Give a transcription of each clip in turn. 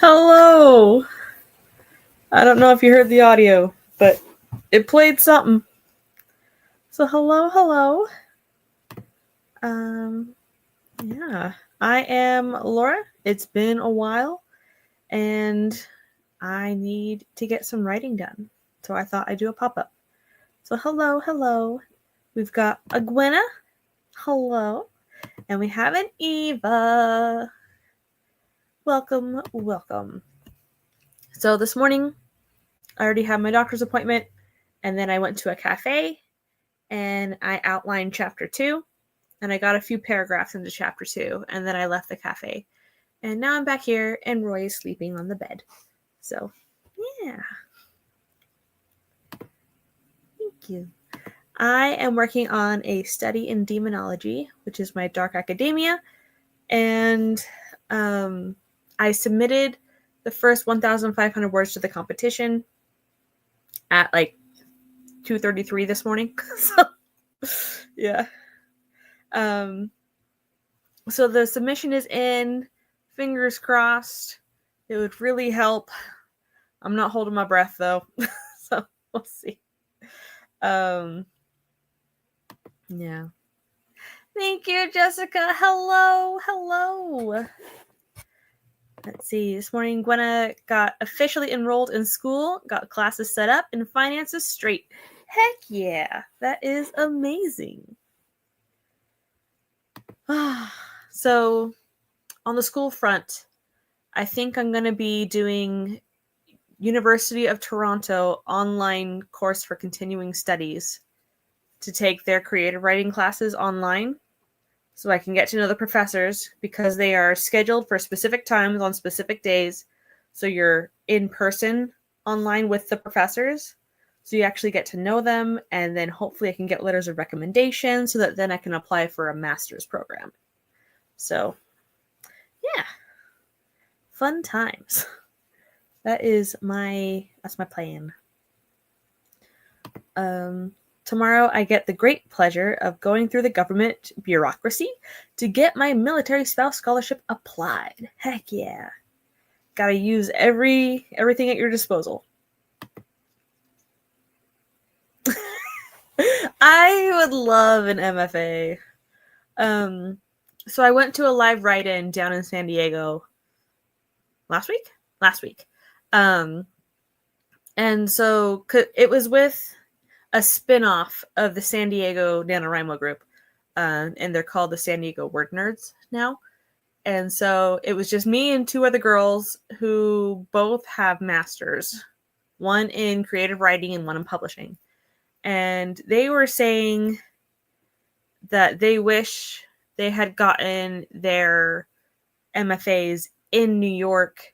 Hello. I don't know if you heard the audio, but it played something. So hello. Yeah. I am Laura. It's been a while, and I need to get some writing done. So I thought I'd do a pop-up. So hello. We've got a Gwenna. Hello. And we have an Eva. Welcome. So this morning, I already had my doctor's appointment, and then I went to a cafe, and I outlined chapter 2, and I got a few paragraphs into chapter 2, and then I left the cafe. And now I'm back here, and Roy is sleeping on the bed. So, yeah. Thank you. I am working on a study in demonology, which is my dark academia, and I submitted the first 1,500 words to the competition at like 2:33 this morning. So, yeah. So the submission is in. Fingers crossed. It would really help. I'm not holding my breath though. So we'll see. Yeah. Thank you, Jessica. Hello. Let's see. This morning, Gwenna got officially enrolled in school, got classes set up, and finances straight. Heck yeah. That is amazing. So, on the school front, I think I'm going to be doing University of Toronto online course for continuing studies to take their creative writing classes online so I can get to know the professors because they are scheduled for specific times on specific days. So you're in person online with the professors. So you actually get to know them, and then hopefully I can get letters of recommendation so that then I can apply for a master's program. So, yeah. Fun times. That's my plan. Tomorrow I get the great pleasure of going through the government bureaucracy to get my military spouse scholarship applied. Heck yeah. Gotta use everything at your disposal. I would love an MFA. So I went to a live write-in down in San Diego last week. And so it was with a spin-off of the San Diego NaNoWriMo group, and they're called the San Diego Word Nerds now. And so it was just me and 2 other girls who both have masters, one in creative writing and one in publishing. And they were saying that they wish they had gotten their MFAs in New York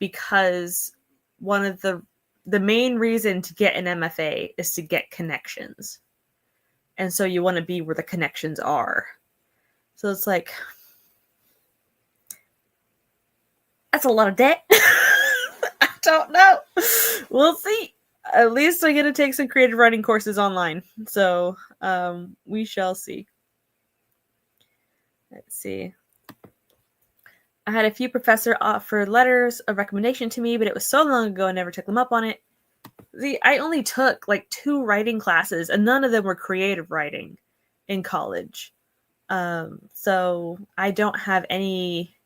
because one of the main reason to get an MFA is to get connections. And so you want to be where the connections are. So it's like, that's a lot of debt. I don't know. We'll see. At least I get to take some creative writing courses online. So we shall see. Let's see. I had a few professors offer letters of recommendation to me, but it was so long ago I never took them up on it. See, I only took like 2 writing classes, and none of them were creative writing in college. So I don't have any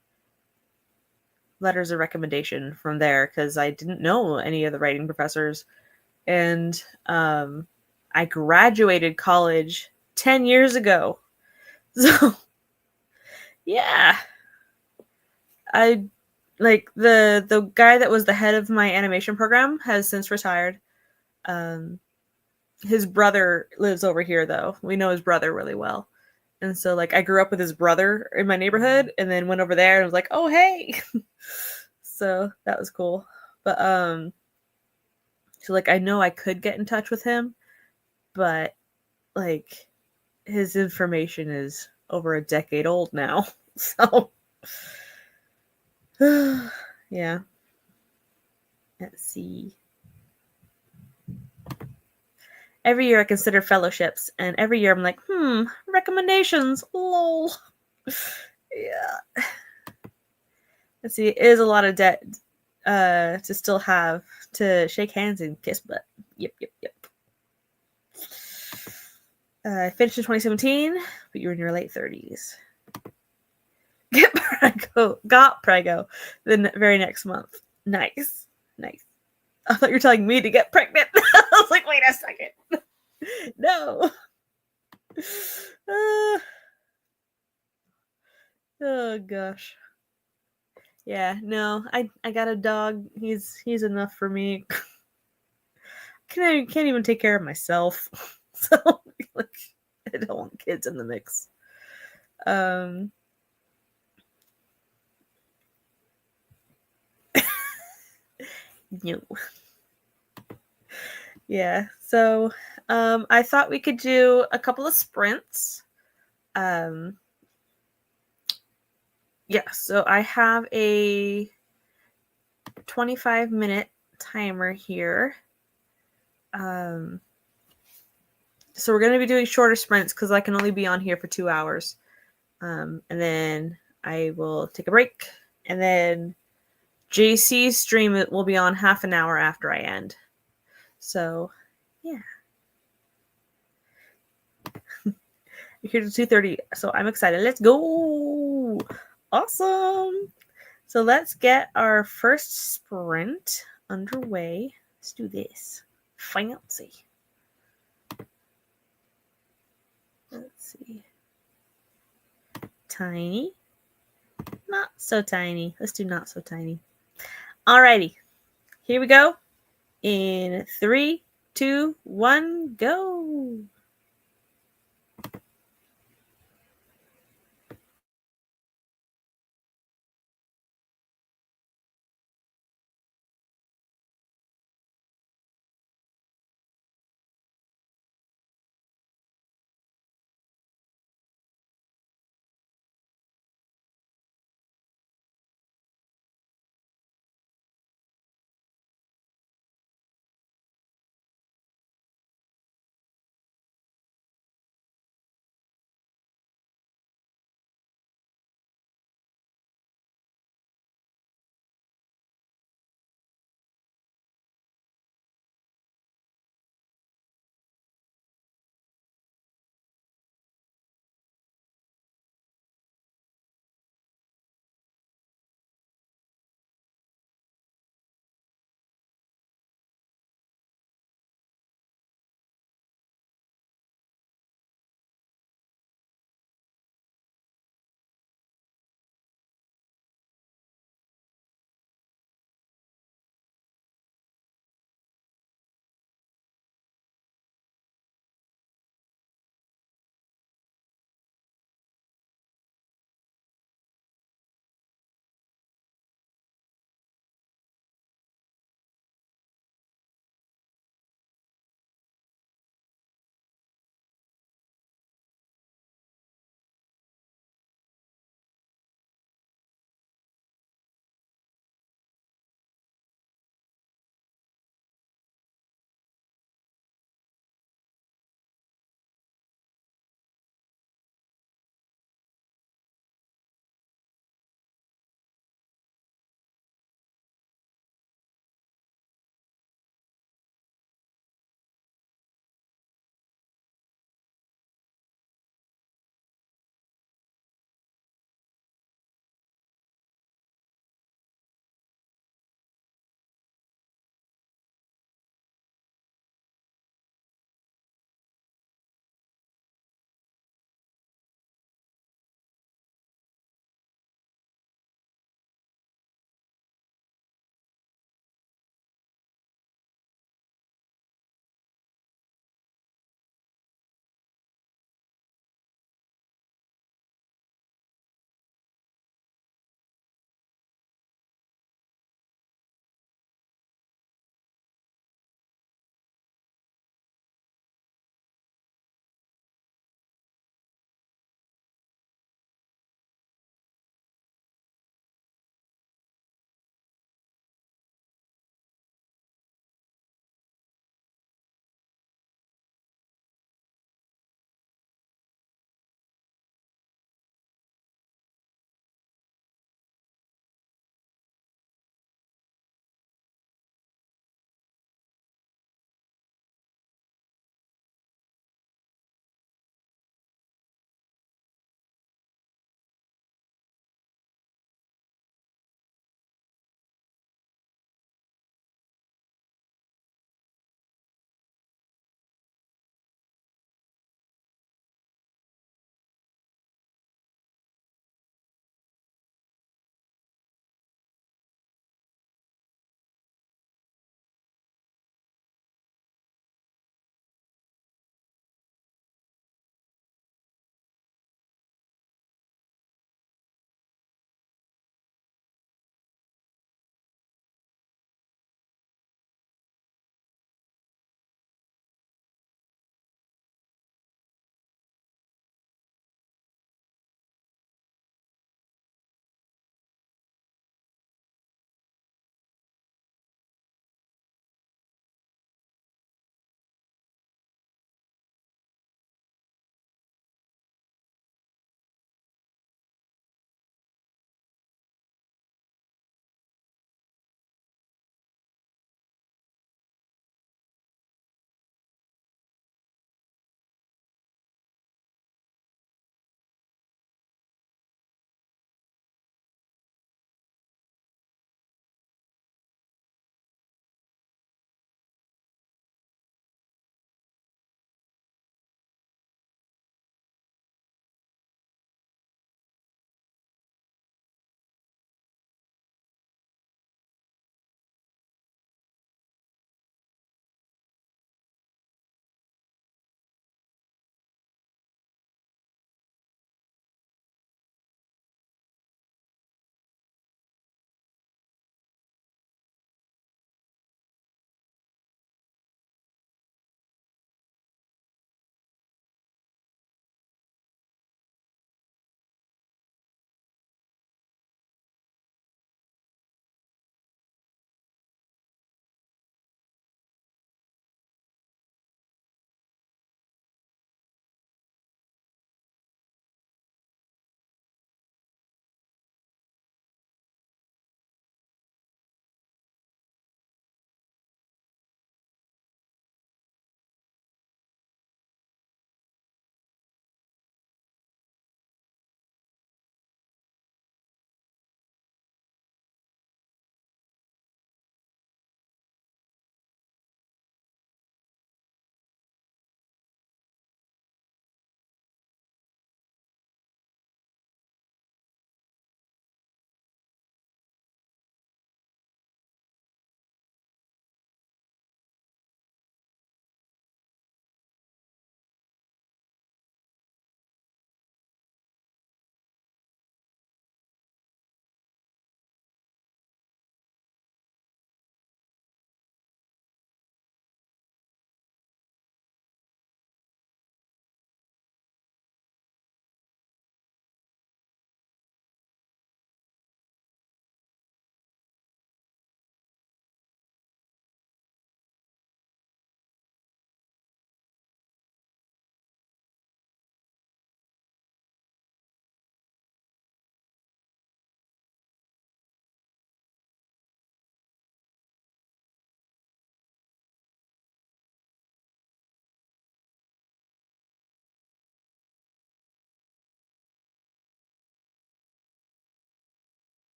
letters of recommendation from there because I didn't know any of the writing professors. And I graduated college 10 years ago. So, yeah. I like the guy that was the head of my animation program has since retired. His brother lives over here though. We know his brother really well. And so like I grew up with his brother in my neighborhood and then went over there and was like, "Oh, hey." So that was cool. But so like I know I could get in touch with him, but like his information is over a decade old now. So yeah. Let's see. Every year I consider fellowships, and every year I'm like, recommendations, lol. Yeah. Let's see, it is a lot of debt to still have to shake hands and kiss butt. Yep. I finished in 2017, but you were in your late 30s. Got Prego the very next month. Nice. I thought you were telling me to get pregnant. I was like, wait a second. No. Oh gosh. Yeah, no, I got a dog. He's enough for me. Can't even take care of myself. So like, I don't want kids in the mix. No. Yeah. So I thought we could do a couple of sprints. Yeah, so I have a 25-minute timer here. So we're going to be doing shorter sprints because I can only be on here for 2 hours. And then I will take a break. And then JC's stream will be on half an hour after I end. So, yeah. Here to 2:30. So I'm excited. Let's go. Awesome. So let's get our first sprint underway. Let's do this. Fancy. Let's see. Tiny. Not so tiny. Let's do not so tiny. Alrighty. Here we go. In 3, 2, 1, go.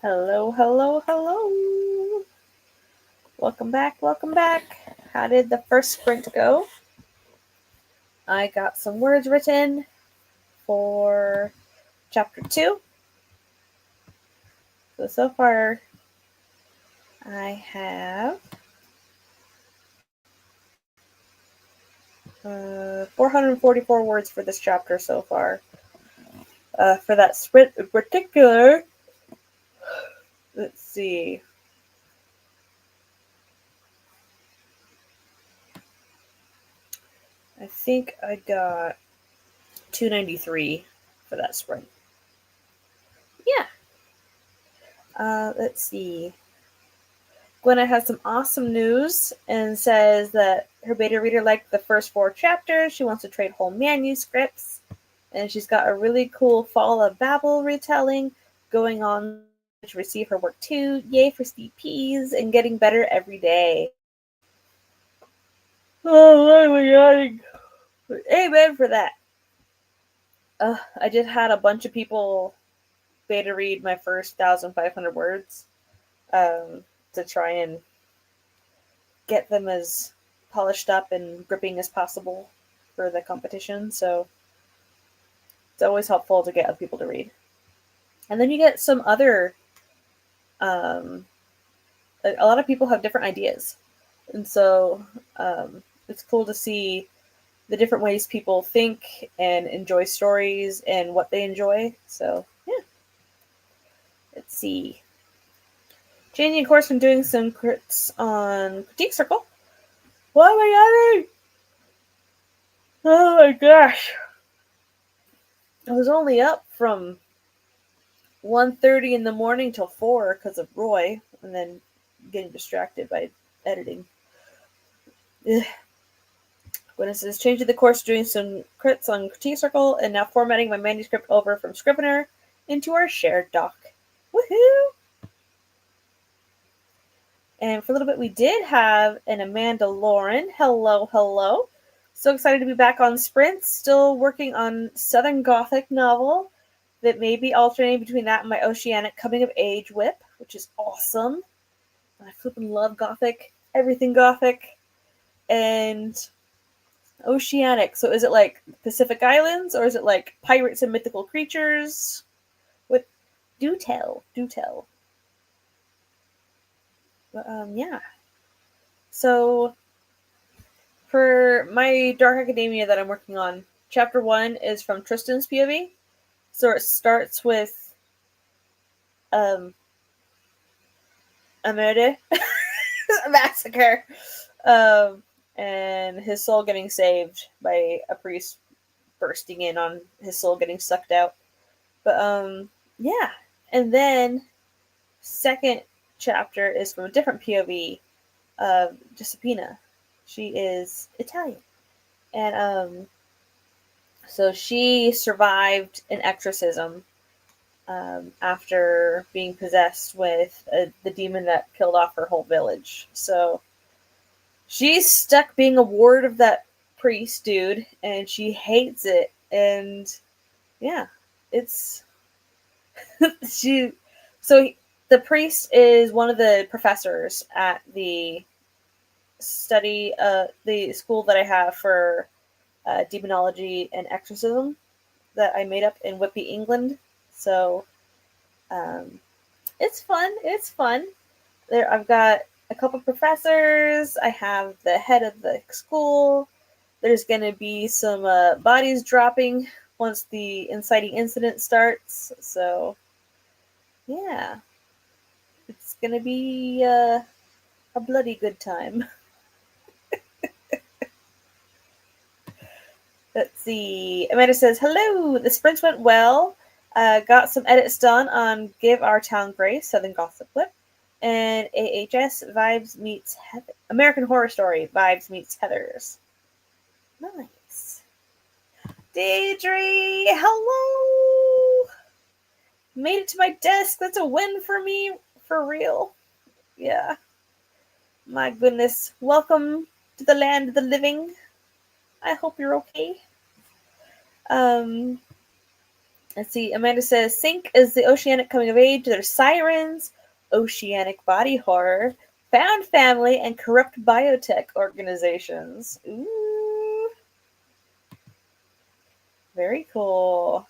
Hello, hello, hello. Welcome back, welcome back. How did the first sprint go? I got some words written for chapter 2. So far, I have 444 words for this chapter so far. For that sprint in particular, let's see. I think I got 293 for that sprint. Yeah. Let's see. Gwenna has some awesome news and says that her beta reader liked the first 4 chapters. She wants to trade whole manuscripts. And she's got a really cool Fall of Babel retelling going on to receive her work too. Yay for CPs and getting better every day. Oh my god. Amen for that. I just had a bunch of people beta read my first 1,500 words to try and get them as polished up and gripping as possible for the competition. So it's always helpful to get other people to read. And then you get some other. A lot of people have different ideas, and so it's cool to see the different ways people think and enjoy stories and what they enjoy. So yeah, let's see. Changing course from doing some crits on Critique Circle. What am I adding? Oh my gosh. I was only up from 1:30 in the morning till 4 because of Roy, and then getting distracted by editing. Ugh. Gwenna says, changing the course, doing some crits on Critique Circle, and now formatting my manuscript over from Scrivener into our shared doc. Woohoo! And for a little bit, we did have an Amanda Lauren. Hello, hello. So excited to be back on Sprint. Still working on Southern Gothic novel that may be alternating between that and my Oceanic coming of age whip, which is awesome. I flippin' love Gothic, everything Gothic, and Oceanic. So is it like Pacific Islands or is it like pirates and mythical creatures? What? Do tell, do tell. But yeah. So for my Dark Academia that I'm working on, chapter 1 is from Tristan's POV. So it starts with a murder, a massacre, and his soul getting saved by a priest bursting in on his soul getting sucked out. But yeah. And then second chapter is from a different POV of Giuseppina. She is Italian. And so she survived an exorcism after being possessed with the demon that killed off her whole village. So she's stuck being a ward of that priest dude, and she hates it. And yeah, it's she. So the priest is one of the professors at the the school that I have for demonology and exorcism that I made up in Whitby, England. So it's fun. It's fun. There, I've got a couple professors. I have the head of the school. There's going to be some bodies dropping once the inciting incident starts. So, yeah, it's going to be a bloody good time. Let's see. Amanda says, hello, the sprints went well. Got some edits done on Give Our Town Grace, Southern Gossip Whip, and AHS Vibes meets American Horror Story Vibes meets Heathers. Nice. Deirdre, hello. Made it to my desk. That's a win for me, for real. Yeah. My goodness. Welcome to the land of the living. I hope you're okay. Um, let's see. Amanda says Sync is the oceanic coming of age. There's sirens, oceanic body horror, found family, and corrupt biotech organizations. Ooh, very cool.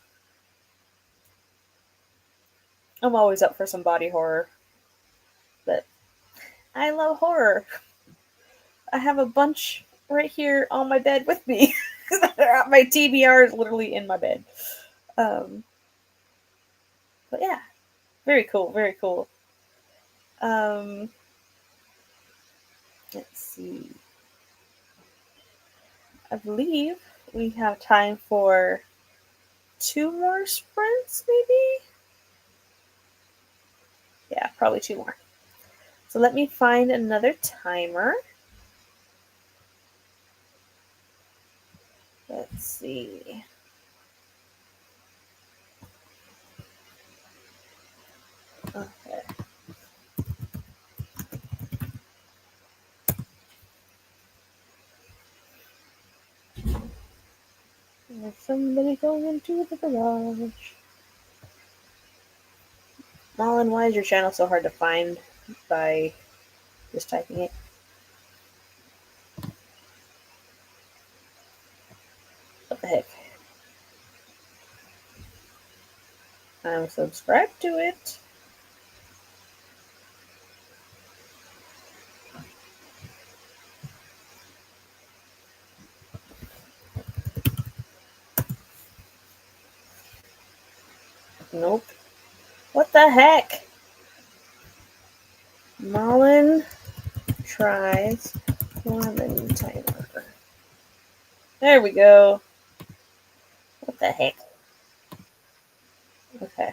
I'm always up for some body horror, but I love horror. I have a bunch right here on my bed with me. My TBR is literally in my bed. Um, but yeah, very cool, very cool. Um, let's see. I believe we have time for two more sprints, maybe? Yeah, probably two more. So let me find another timer. Let's see. Okay. There's somebody going into the garage. Malin, why is your channel so hard to find by just typing it? What the heck? I'm subscribed to it. Nope. What the heck? Malin tries woman timer. There we go. What the heck? Okay.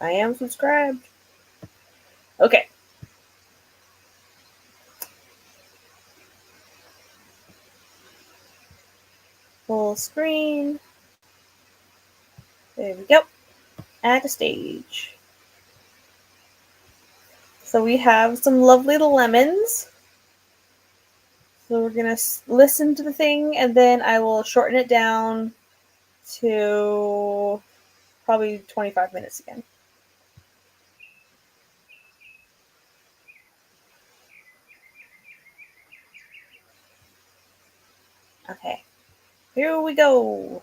I am subscribed. Okay. Full screen. There we go. Add a stage. So we have some lovely lemons. So we're going to listen to the thing and then I will shorten it down to probably 25 minutes again. Okay. Here we go.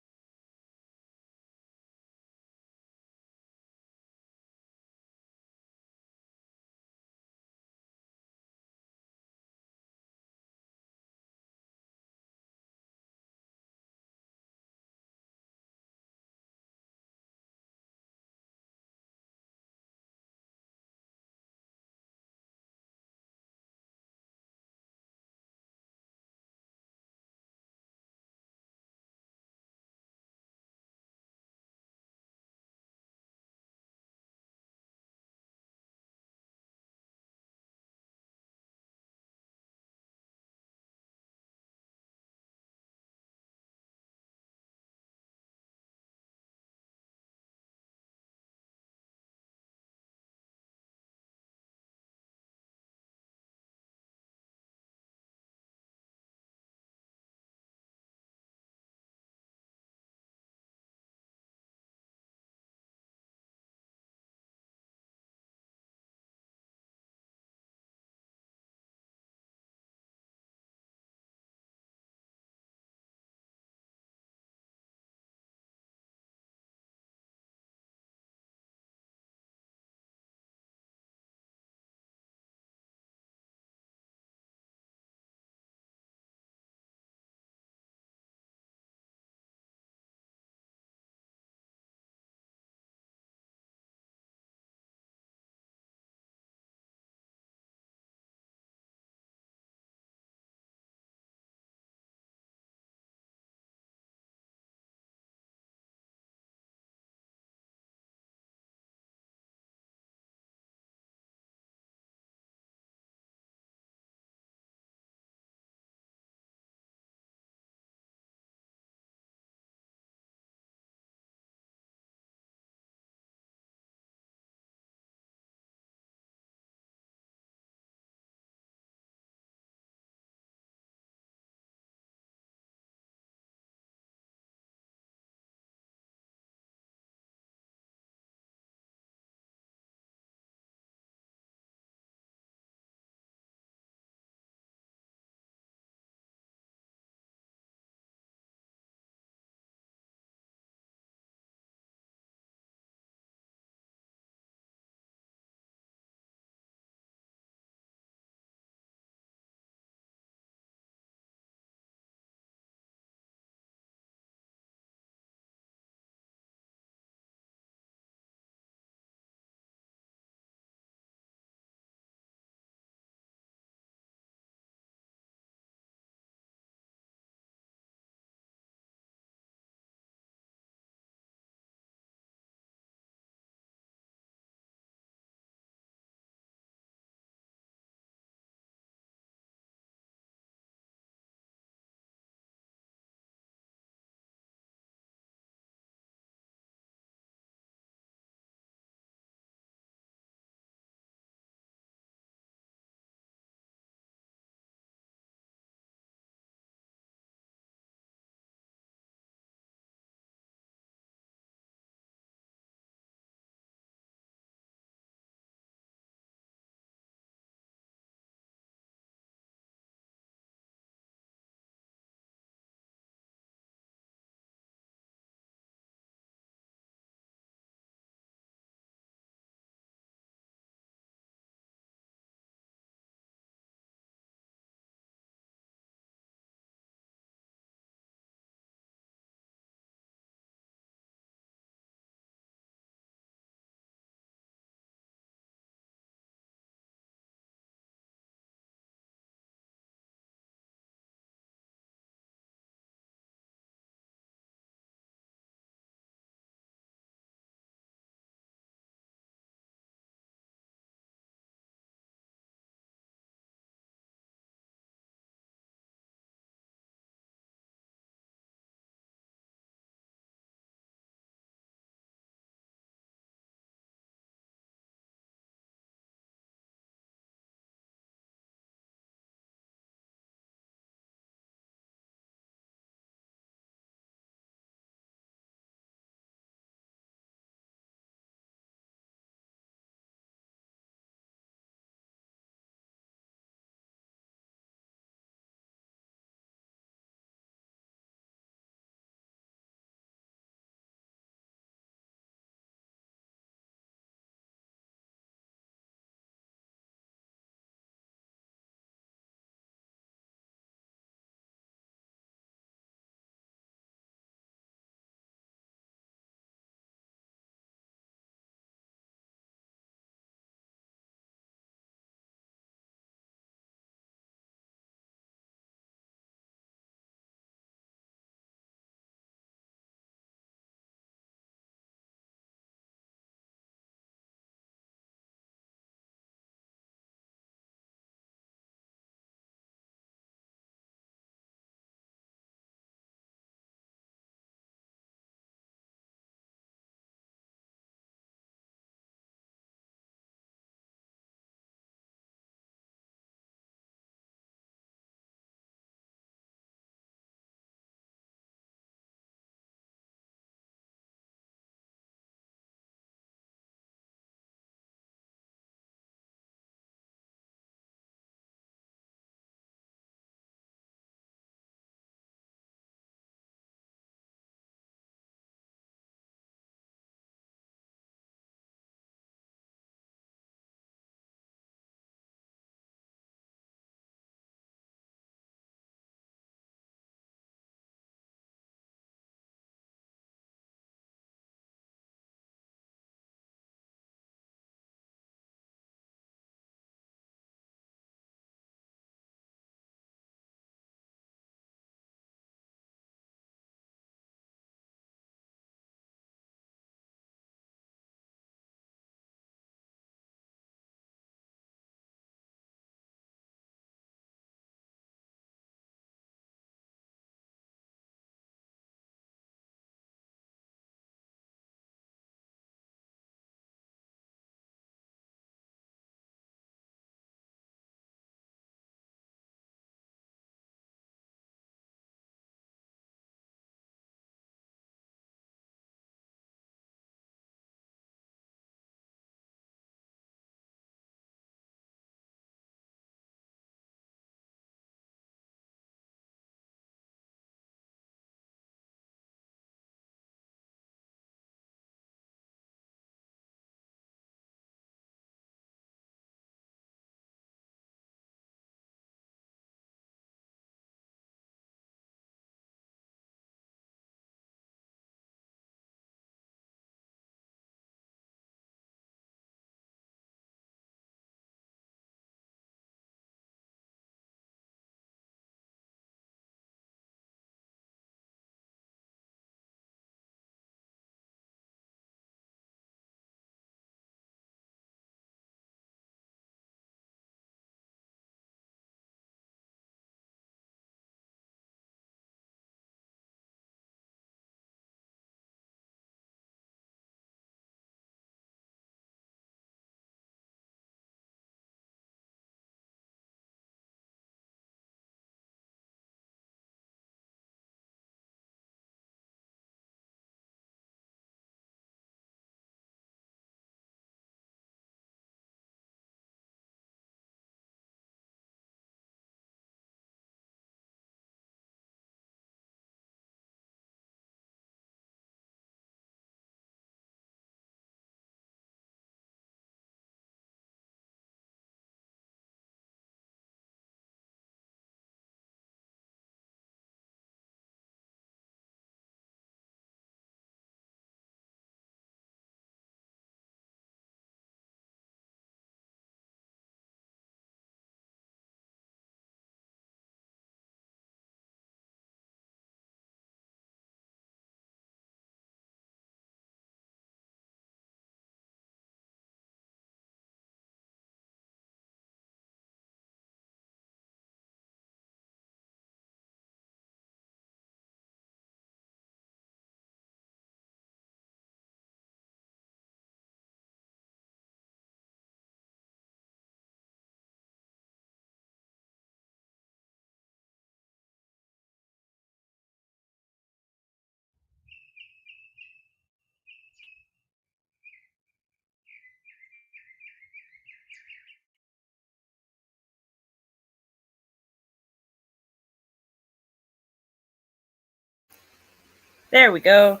There we go.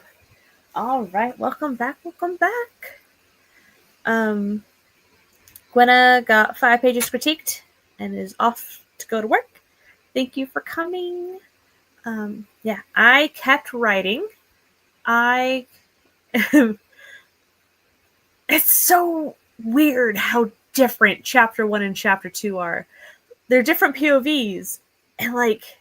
All right, welcome back. Welcome back. Gwenna got 5 pages critiqued and is off to go to work. Thank you for coming. Yeah, I kept writing. It's so weird how different chapter 1 and chapter 2 are. They're different POVs, and like,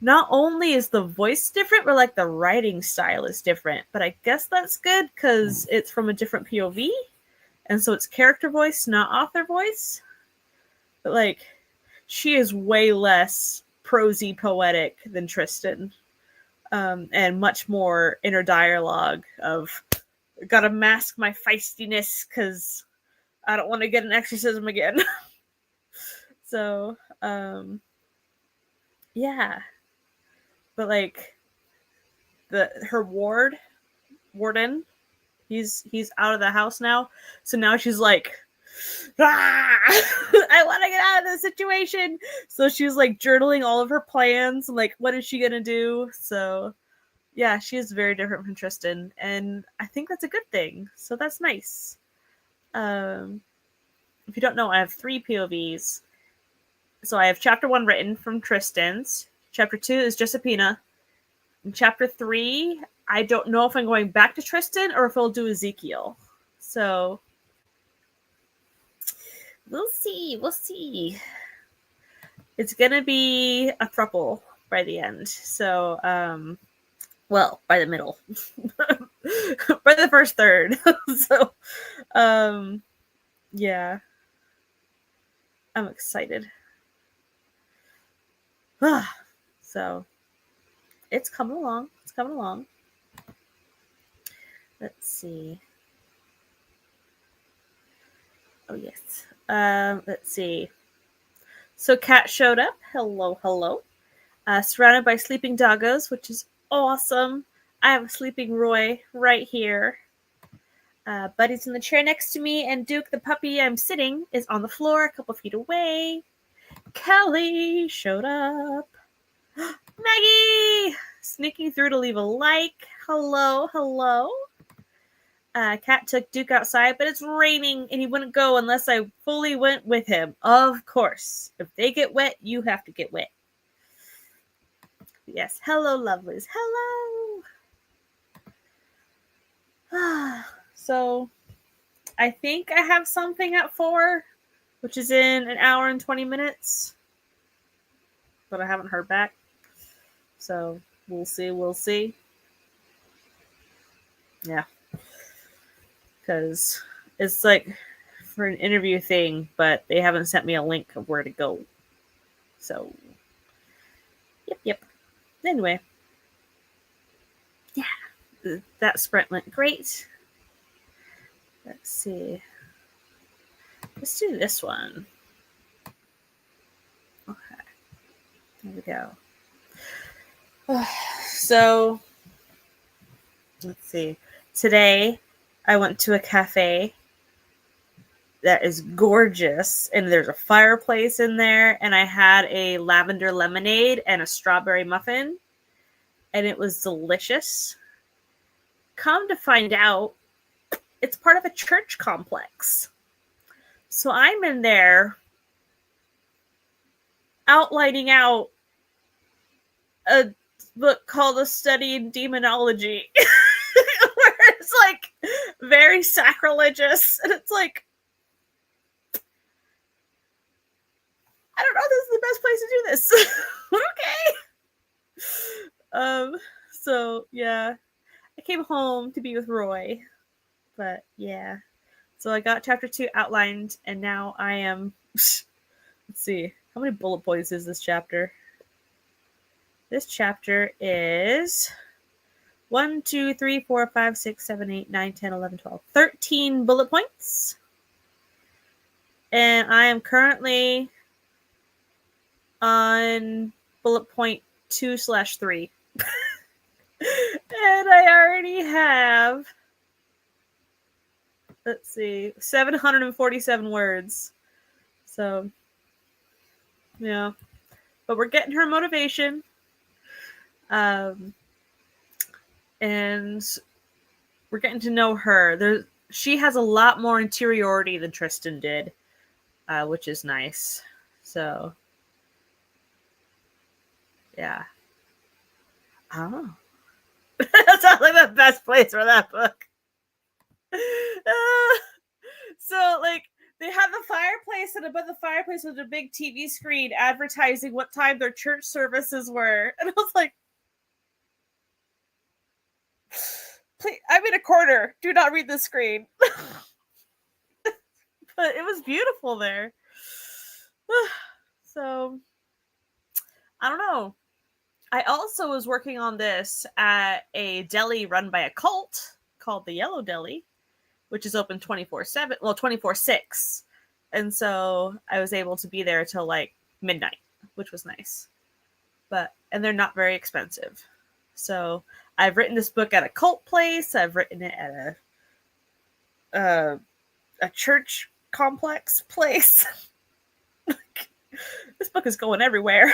not only is the voice different, but like the writing style is different. But I guess that's good because it's from a different POV, and so it's character voice, not author voice. But like, she is way less prosy poetic than Tristan, and much more inner dialogue of gotta mask my feistiness because I don't want to get an exorcism again. So, yeah. But like, her warden, he's out of the house now. So now she's like, I want to get out of this situation. So she's like journaling all of her plans, like what is she gonna do? So yeah, she is very different from Tristan, and I think that's a good thing. So that's nice. If you don't know, I have 3 POVs. So I have chapter 1 written from Tristan's. Chapter 2 is Josephina. In chapter 3, I don't know if I'm going back to Tristan or if I'll do Ezekiel. So we'll see. We'll see. It's gonna be a throuple by the end. So, well, by the middle, by the first third. So, yeah, I'm excited. So, it's coming along. It's coming along. Let's see. Oh yes. Let's see. So Kat showed up. Hello, hello. Surrounded by sleeping doggos, which is awesome. I have a sleeping Roy right here. Buddy's in the chair next to me, and Duke, the puppy I'm sitting, is on the floor a couple feet away. Kelly showed up. Maggie! Sneaking through to leave a like. Hello, hello. Kat took Duke outside, but it's raining and he wouldn't go unless I fully went with him. Of course. If they get wet, you have to get wet. Yes. Hello, lovelies. Hello. So, I think I have something at 4, which is in an hour and 20 minutes. But I haven't heard back. So, we'll see. We'll see. Yeah. Because it's like for an interview thing, but they haven't sent me a link of where to go. So, yep. Anyway, yeah, that sprint went great. Let's see. Let's do this one. Okay, there we go. So, let's see. Today, I went to a cafe that is gorgeous, and there's a fireplace in there, and I had a lavender lemonade and a strawberry muffin, and it was delicious. Come to find out, it's part of a church complex. So I'm in there outlining out a book called A Study in Demonology, where it's like very sacrilegious, and it's like, I don't know if this is the best place to do this. Okay. So yeah, I came home to be with Roy, but yeah. So I got chapter 2 outlined, and now I am. Let's see, how many bullet points is this chapter? This chapter is 1, 2, 3, 4, 5, 6, 7, 8, 9, 10, 11, 12, 13 bullet points, and I am currently on bullet point 2/3. And I already have, let's see, 747 words. So, yeah. But we're getting her motivation. and we're getting to know her. She has a lot more interiority than Tristan did, which is nice. So, yeah. Oh. That sounds like the best place for that book. So, like, they had the fireplace, and above the fireplace was a big TV screen advertising what time their church services were. And I was like, please, I'm in a corner. Do not read the screen. But it was beautiful there. So, I don't know. I also was working on this at a deli run by a cult called the Yellow Deli, which is open 24/7, well, 24/6. And so I was able to be there till like midnight, which was nice. And they're not very expensive. So I've written this book at a cult place. I've written it at a church complex place. This book is going everywhere.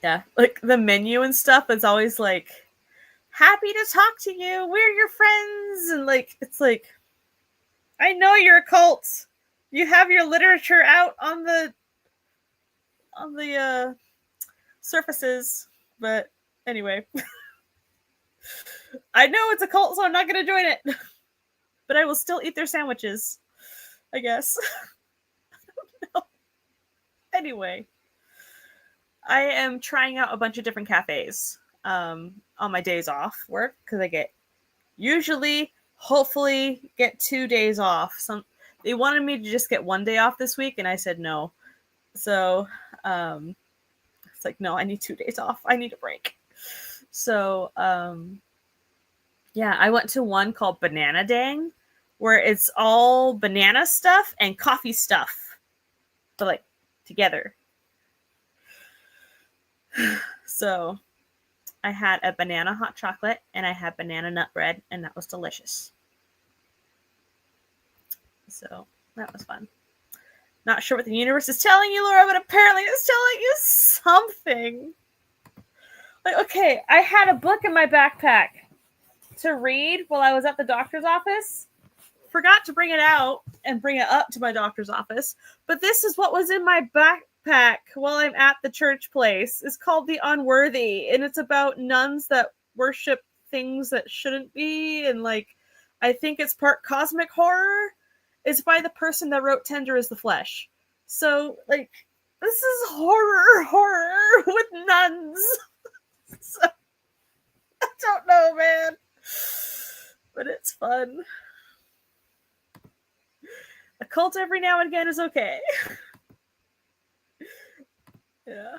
Yeah, like the menu and stuff is always like, happy to talk to you. We're your friends. And like, it's like, I know you're a cult. You have your literature out on the surfaces. But anyway, I know it's a cult, so I'm not going to join it. But I will still eat their sandwiches, I guess. No. Anyway, I am trying out a bunch of different cafes on my days off work because I get hopefully get 2 days off. They wanted me to just get 1 day off this week, and I said no. So it's like, no, I need 2 days off. I need a break. So yeah, I went to one called Banana Dang, where it's all banana stuff and coffee stuff, but like together. So I had a banana hot chocolate and I had banana nut bread, and that was delicious. So that was fun. Not sure what the universe is telling you, Laura, but apparently it's telling you something. Like, okay, I had a book in my backpack to read while I was at the doctor's office. Forgot to bring it out and bring it up to my doctor's office, but this is what was in my backpack while I'm at the church place. It's called The Unworthy, and it's about nuns that worship things that shouldn't be, and like, I think it's part cosmic horror. It's by the person that wrote Tender is the Flesh. So, like, this is horror with nuns. So, I don't know, man. But it's fun. A cult every now and again is okay. Yeah.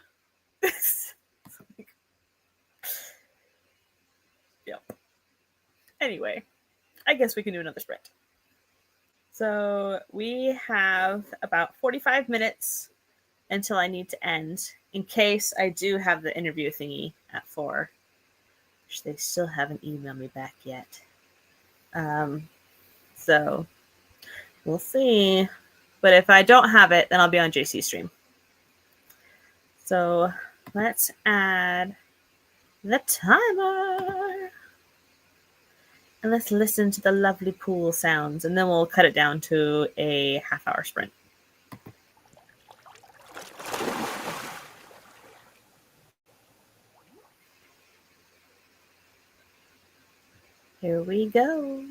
Yep. Anyway, I guess we can do another sprint. So we have about 45 minutes until I need to end, in case I do have the interview thingy at 4, which they still haven't emailed me back yet. So we'll see. But if I don't have it, then I'll be on JC stream. So let's add the timer. And let's listen to the lovely pool sounds, and then we'll cut it down to a half-hour sprint. Here we go.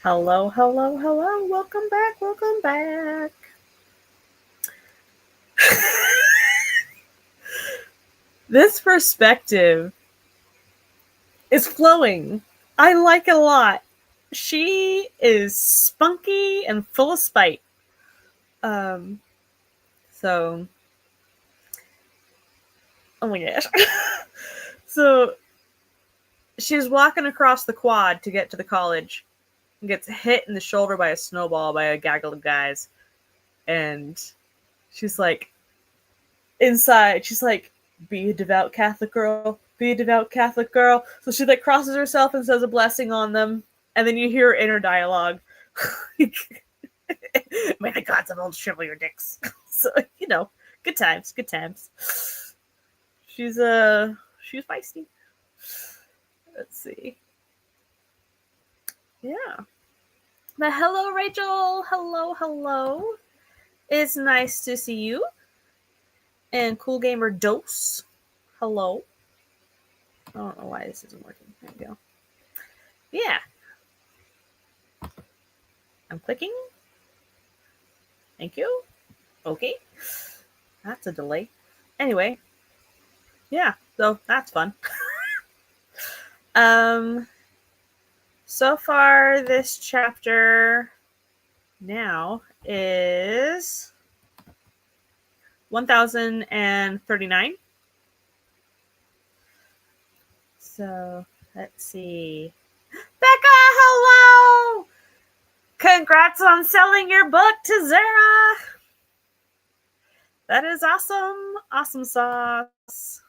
Hello, hello, hello. Welcome back, welcome back. This perspective is flowing. I like it a lot. She is spunky and full of spite. So, oh my gosh. So, she's walking across the quad to get to the college and gets hit in the shoulder by a snowball by a gaggle of guys. And she's like, inside, she's like, be a devout Catholic girl, be a devout Catholic girl. So she like crosses herself and says a blessing on them. And then you hear her inner dialogue. May the gods of old shrivel your dicks. So, you know, good times, good times. She's feisty. Let's see. Yeah. But hello, Rachel. Hello, hello. It's nice to see you. And Cool Gamer Dose. Hello. I don't know why this isn't working. There we go. Yeah. I'm clicking. Thank you. Okay. That's a delay. Anyway. Yeah, so that's fun. So far this chapter now is 1039. So let's see. Becca, hello! Congrats on selling your book to Zara. That is awesome. Awesome sauce.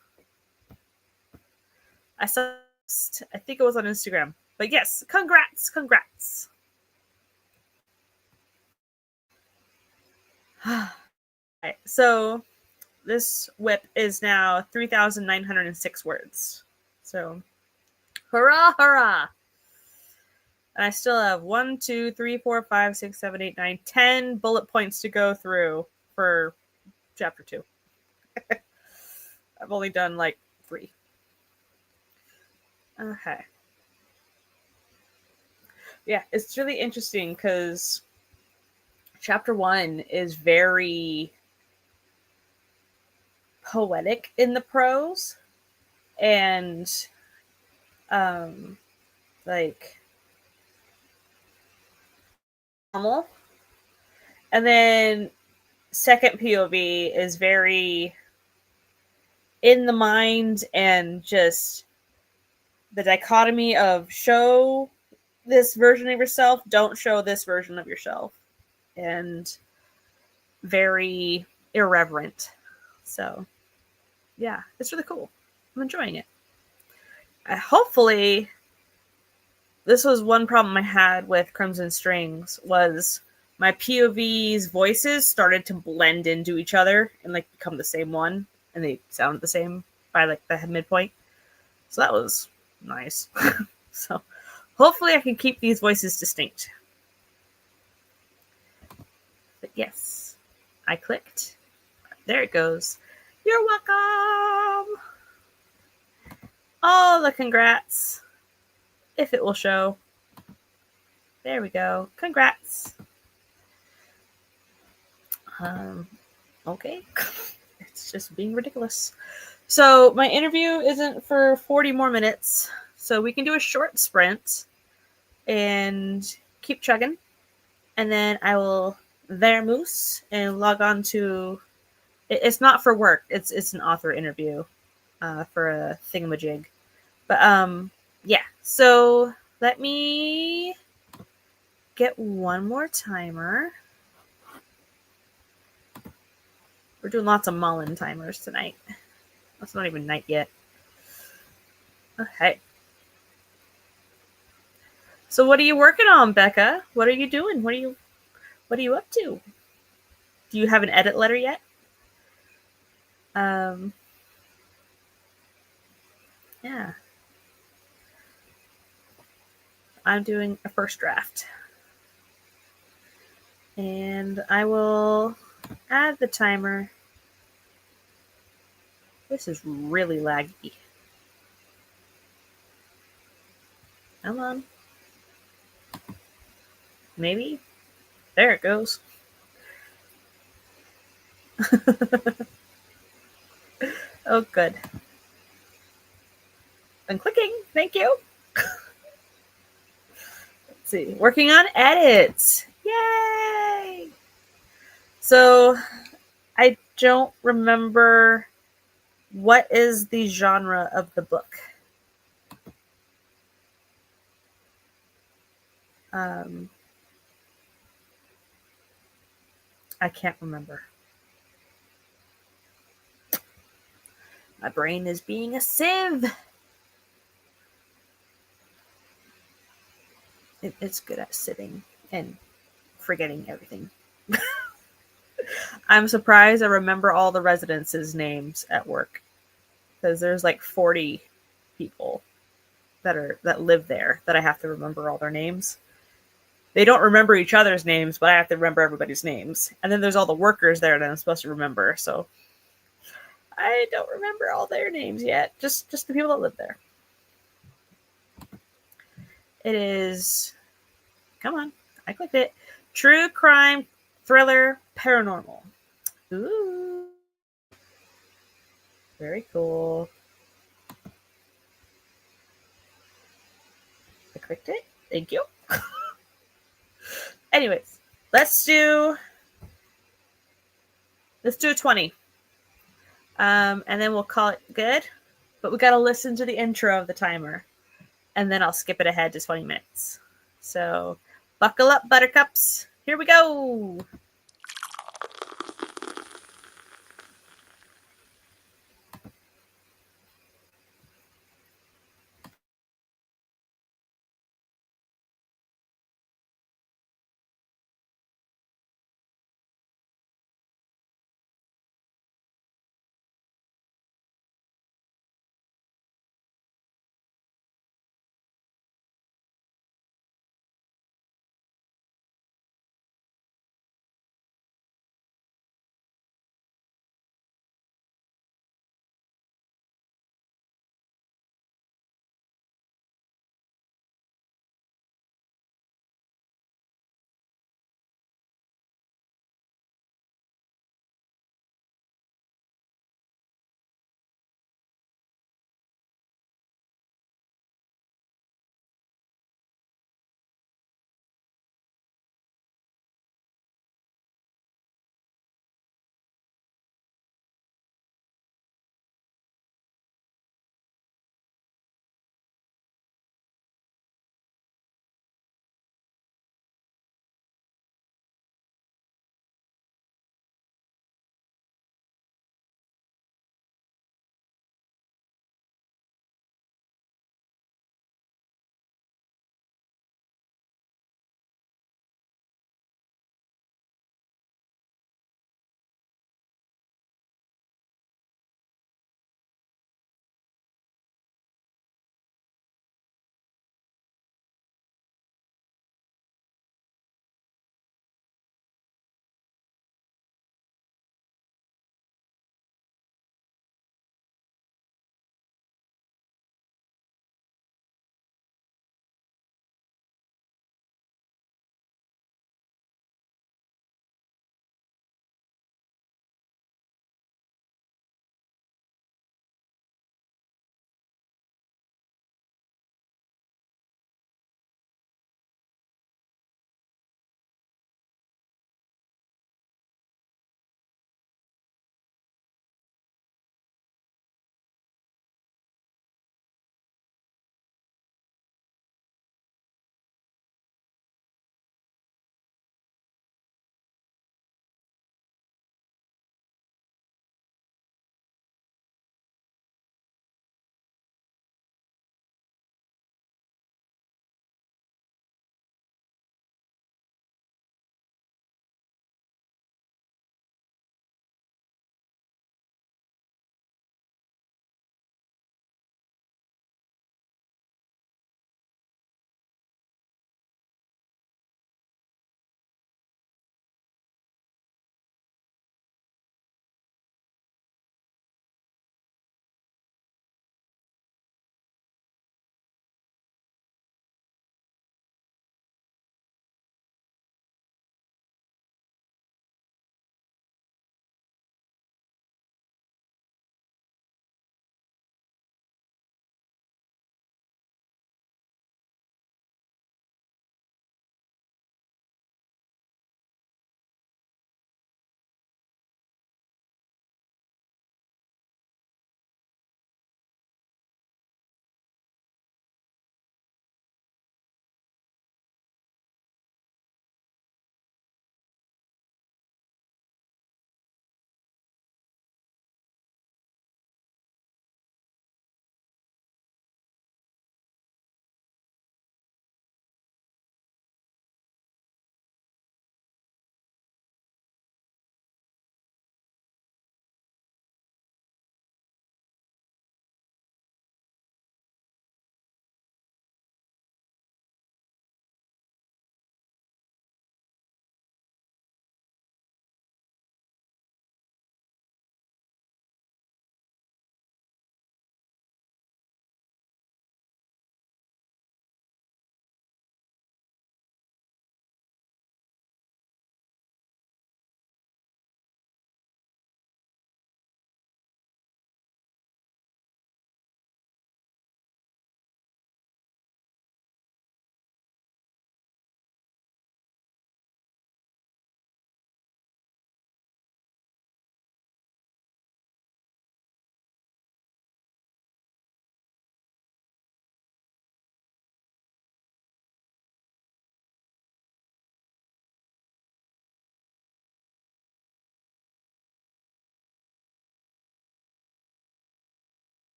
I think it was on Instagram. But yes, congrats. Right, so this whip is now 3,906 words. So hurrah, hurrah. And I still have 1, 2, 3, 4, 5, 6, 7, 8, 9, 10 bullet points to go through for chapter 2. I've only done like 3. Okay. Yeah, it's really interesting because chapter 1 is very poetic in the prose and like normal. And then second POV is very in the mind and just the dichotomy of show this version of yourself, don't show this version of yourself, and very irreverent. So yeah, it's really cool. I'm enjoying it. Hopefully this was one problem I had with Crimson Strings was my POV's voices started to blend into each other and like become the same one, and they sounded the same by like the midpoint. So that was nice. So hopefully I can keep these voices distinct. But yes, I clicked. There it goes. You're welcome. All the congrats. If it will show. There we go. Congrats. Okay. It's just being ridiculous. So my interview isn't for 40 more minutes. So we can do a short sprint and keep chugging. And then I will moose and log on to... It's not for work. It's an author interview for a thingamajig. But yeah. So let me get one more timer. We're doing lots of Mullen timers tonight. It's not even night yet. Okay. So what are you working on, Becca? What are you doing? What are you up to? Do you have an edit letter yet? Yeah. I'm doing a first draft. And I will add the timer. This is really laggy. Come on. Maybe. There it goes. Oh, good. I'm clicking. Thank you. Let's see. Working on edits. Yay! So I don't remember what is the genre of the book. I can't remember. My brain is being a sieve. It's good at sitting and forgetting everything. I'm surprised I remember all the residents' names at work because there's like 40 people that live there that I have to remember all their names. They don't remember each other's names, but I have to remember everybody's names. And then there's all the workers there that I'm supposed to remember. So I don't remember all their names yet. Just the people that live there. It is. Come on, I clicked it. True crime, thriller, paranormal. Ooh, very cool. I clicked it. Thank you. Anyways, let's do a 20. And then we'll call it good. But we got to listen to the intro of the timer. And then I'll skip it ahead to 20 minutes. So buckle up, buttercups. Here we go.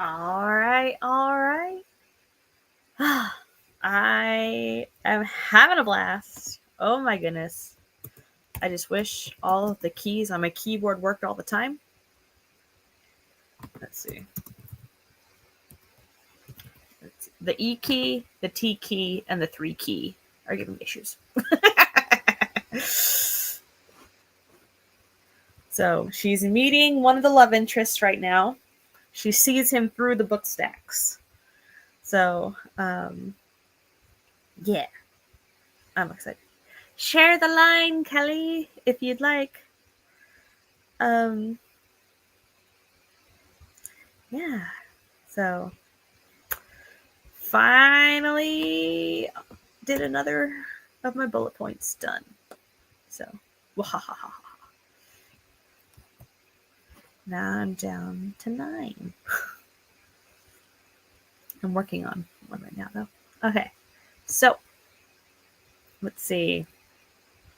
All right. I am having a blast. Oh my goodness. I just wish all of the keys on my keyboard worked all the time. Let's see. The E key, the T key, and the 3 key are giving me issues. So she's meeting one of the love interests right now. She sees him through the book stacks. So, yeah, I'm excited. Share the line, Kelly, if you'd like. Yeah. So, finally did another of my bullet points done. So, wahahaha. Now I'm down to 9. I'm working on one right now, though. Okay. So, let's see.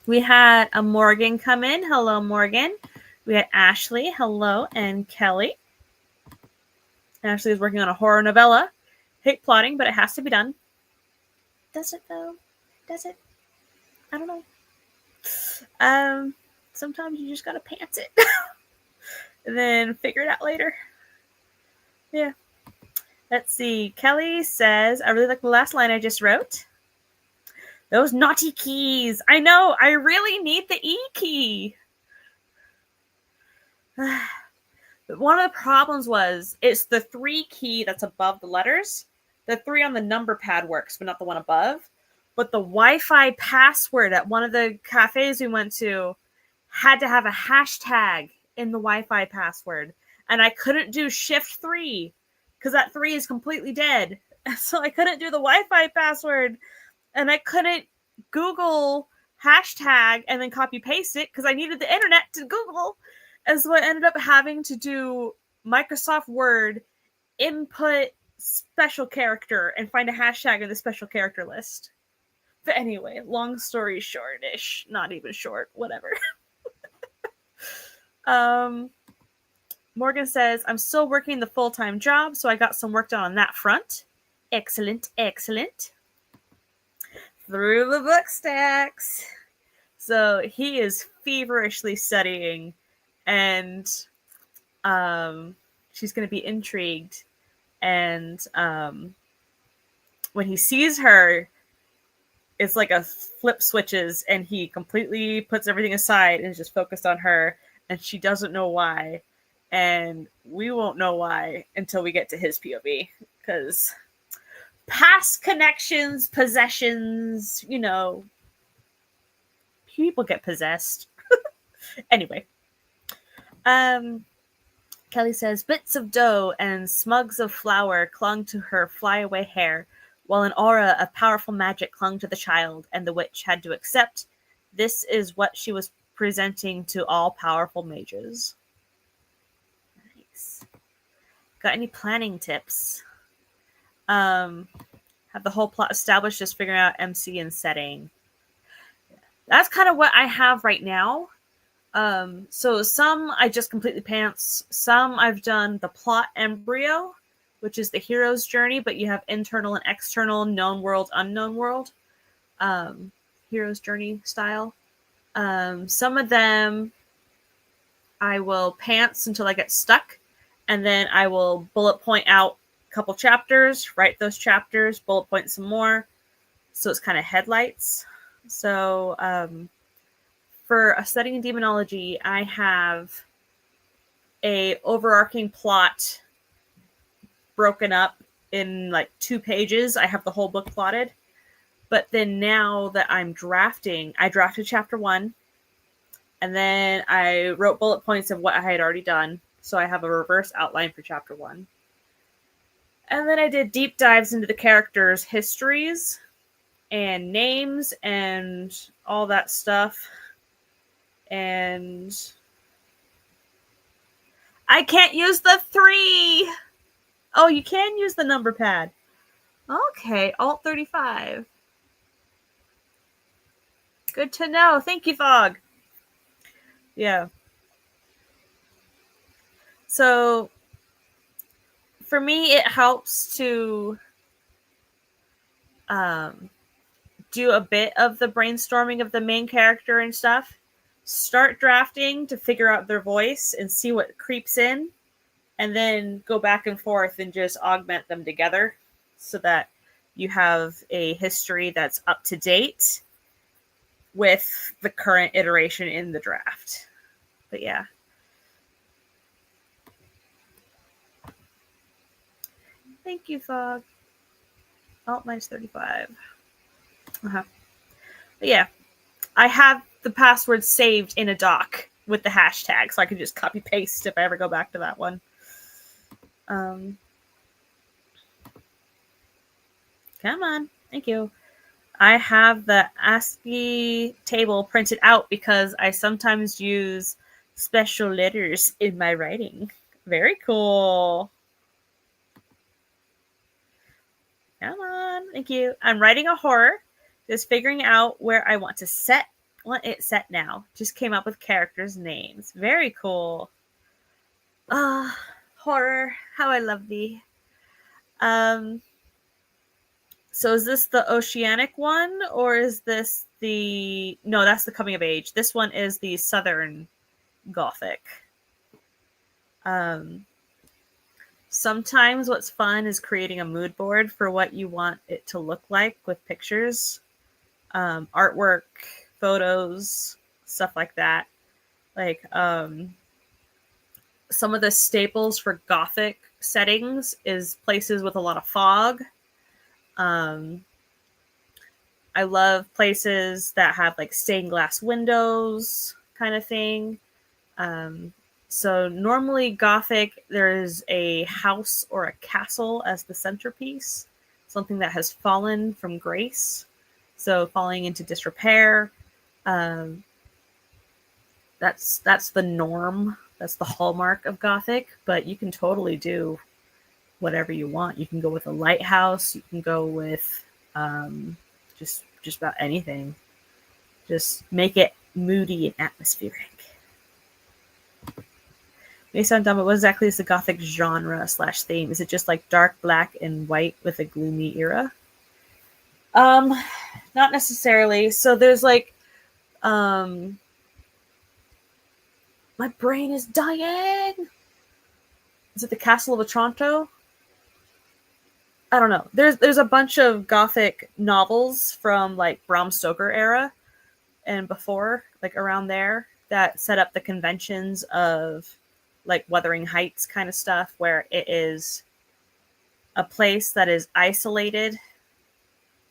We had a Morgan come in. Hello, Morgan. We had Ashley. Hello. And Kelly. Ashley is working on a horror novella. Hate plotting, but it has to be done. Does it, though? Does it? I don't know. Sometimes you just gotta pants it. And then figure it out later. Yeah. Let's see. Kelly says, I really like the last line I just wrote. Those naughty keys. I know. I really need the E key. But one of the problems was it's the 3 key that's above the letters. The 3 on the number pad works, but not the one above. But the Wi-Fi password at one of the cafes we went to had to have a hashtag in the Wi-Fi password. And I couldn't do Shift 3 because that 3 is completely dead. So I couldn't do the Wi-Fi password. And I couldn't Google hashtag and then copy paste it because I needed the internet to Google. And so I ended up having to do Microsoft Word, input special character, and find a hashtag in the special character list. But anyway, long story short-ish. Not even short, whatever. Morgan says, I'm still working the full-time job, so I got some work done on that front. Excellent. Through the book stacks. So he is feverishly studying, and she's going to be intrigued. And when he sees her, it's like a flip switches, and he completely puts everything aside and is just focused on her, and she doesn't know why. And we won't know why until we get to his POV, because past connections, possessions, people get possessed. Anyway. Kelly says, bits of dough and smugs of flour clung to her flyaway hair, while an aura of powerful magic clung to the child, and the witch had to accept this is what she was presenting to all powerful mages. Nice. Got any planning tips? Have the whole plot established, just figuring out MC and setting. That's kind of what I have right now. So some I just completely pants. Some I've done the plot embryo, which is the hero's journey, but you have internal and external, known world, unknown world, hero's journey style. Some of them I will pants until I get stuck, and then I will bullet point out a couple chapters, write those chapters, bullet point some more. So it's kind of headlights. So, for a studying demonology, I have a overarching plot broken up in like 2 pages. I have the whole book plotted. But then now that I'm drafting, I drafted chapter 1, and then I wrote bullet points of what I had already done. So I have a reverse outline for chapter 1. And then I did deep dives into the characters' histories and names and all that stuff. And I can't use the 3. Oh, you can use the number pad. Okay, Alt 35. Good to know. Thank you, Fog. Yeah. So for me, it helps to do a bit of the brainstorming of the main character and stuff. Start drafting to figure out their voice and see what creeps in, and then go back and forth and just augment them together so that you have a history that's up to date with the current iteration in the draft. But yeah. Thank you, Fog. Alt minus 35. But yeah. I have the password saved in a doc with the hashtag, so I can just copy paste if I ever go back to that one. Come on. Thank you. I have the ASCII table printed out because I sometimes use special letters in my writing. Very cool. Come on. Thank you. I'm writing a horror, just figuring out where I want it set now. Just came up with characters' names. Very cool. Horror. How I love thee. So is this the Oceanic one, or is this the... No, that's the coming of age. This one is the Southern Gothic. Sometimes what's fun is creating a mood board for what you want it to look like with pictures, artwork, photos, stuff like that. Like some of the staples for Gothic settings is places with a lot of fog. I love places that have like stained glass windows kind of thing. So normally Gothic, there's a house or a castle as the centerpiece, something that has fallen from grace, so falling into disrepair. That's the norm. That's the hallmark of Gothic, but you can totally do whatever you want. You can go with a lighthouse. You can go with just about anything. Just make it moody and atmospheric. May sound dumb, but what exactly is the Gothic genre / theme? Is it just like dark black and white with a gloomy era? Not necessarily. So there's like, my brain is dying. Is it the Castle of Otranto? I don't know. There's a bunch of Gothic novels from like Bram Stoker era and before, like around there, that set up the conventions of like Wuthering Heights kind of stuff, where it is a place that is isolated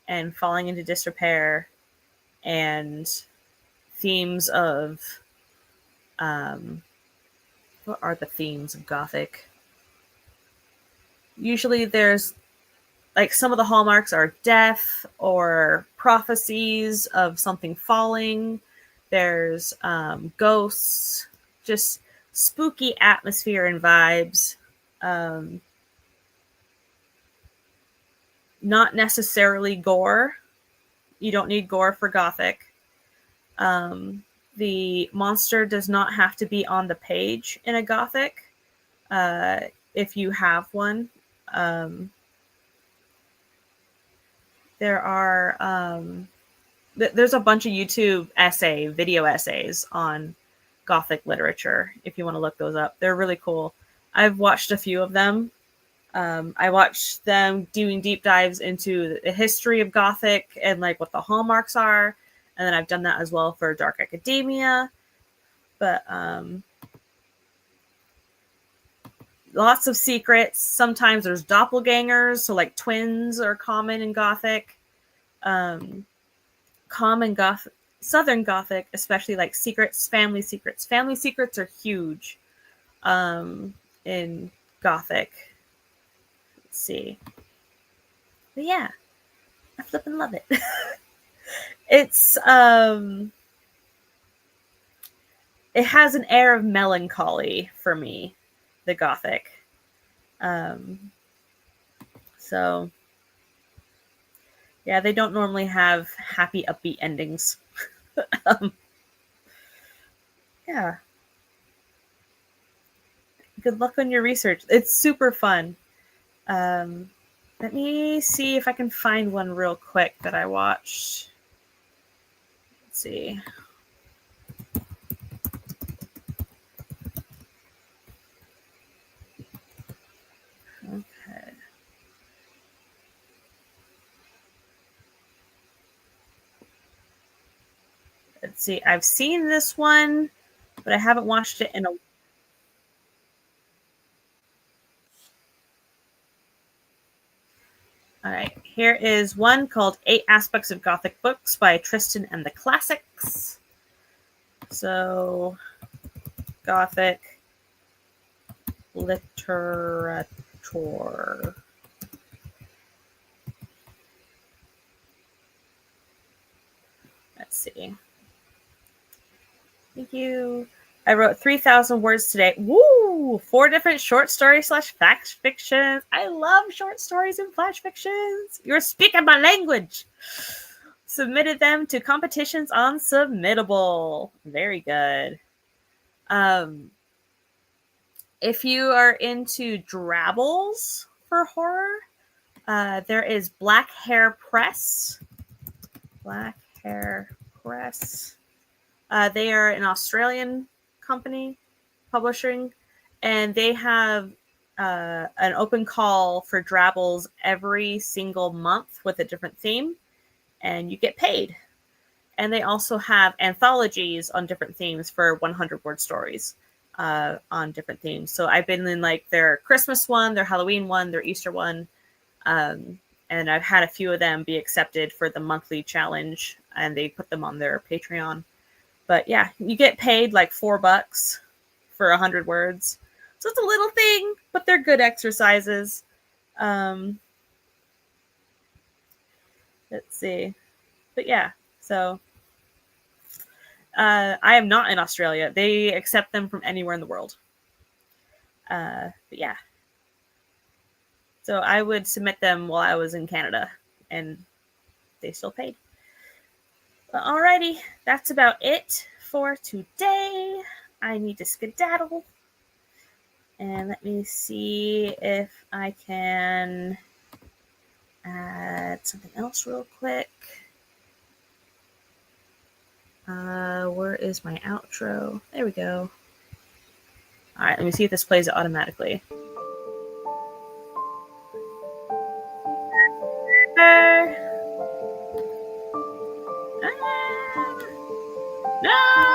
and falling into disrepair, and themes of what are the themes of Gothic? Usually there's like some of the hallmarks are death or prophecies of something falling. There's ghosts, just spooky atmosphere and vibes. Not necessarily gore. You don't need gore for Gothic. The monster does not have to be on the page in a Gothic. If you have one, there are there's a bunch of YouTube video essays on Gothic literature. If you want to look those up, they're really cool. I've watched a few of them. I watched them doing deep dives into the history of Gothic and like what the hallmarks are. And then I've done that as well for Dark Academia. But lots of secrets. Sometimes there's doppelgangers. So like twins are common in Gothic. Common Gothic, Southern Gothic, especially like secrets, family secrets. Family secrets are huge in Gothic. Let's see. But yeah, I flippin' love it. It's it has an air of melancholy for me, the Gothic. So yeah, they don't normally have happy, upbeat endings. Yeah. Good luck on your research. It's super fun. Let me see if I can find one real quick that I watched. Let's see. Okay. Let's see. I've seen this one, but I haven't watched it in a. All right. Here is one called 8 Aspects of Gothic Books by Tristan and the Classics. So, Gothic literature. Let's see. Thank you. I wrote 3,000 words today. Woo! 4 different short stories / flash fictions. I love short stories and flash fictions. You're speaking my language. Submitted them to competitions on Submittable. Very good. If you are into Drabbles for horror, there is Black Hair Press. Black Hair Press. They are an Australian company publishing, and they have an open call for Drabbles every single month with a different theme, and you get paid. And they also have anthologies on different themes for 100 word stories on different themes. So I've been in like their Christmas one, their Halloween one, their Easter one, and I've had a few of them be accepted for the monthly challenge, and they put them on their Patreon. But yeah, you get paid like $4 for 100 words. So it's a little thing, but they're good exercises. Let's see. But yeah, so I am not in Australia. They accept them from anywhere in the world. But yeah. So I would submit them while I was in Canada, and they still paid. But alrighty, that's about it for today. I need to skedaddle. And let me see if I can add something else real quick. Where is my outro? There we go. All right, let me see if this plays it automatically. No!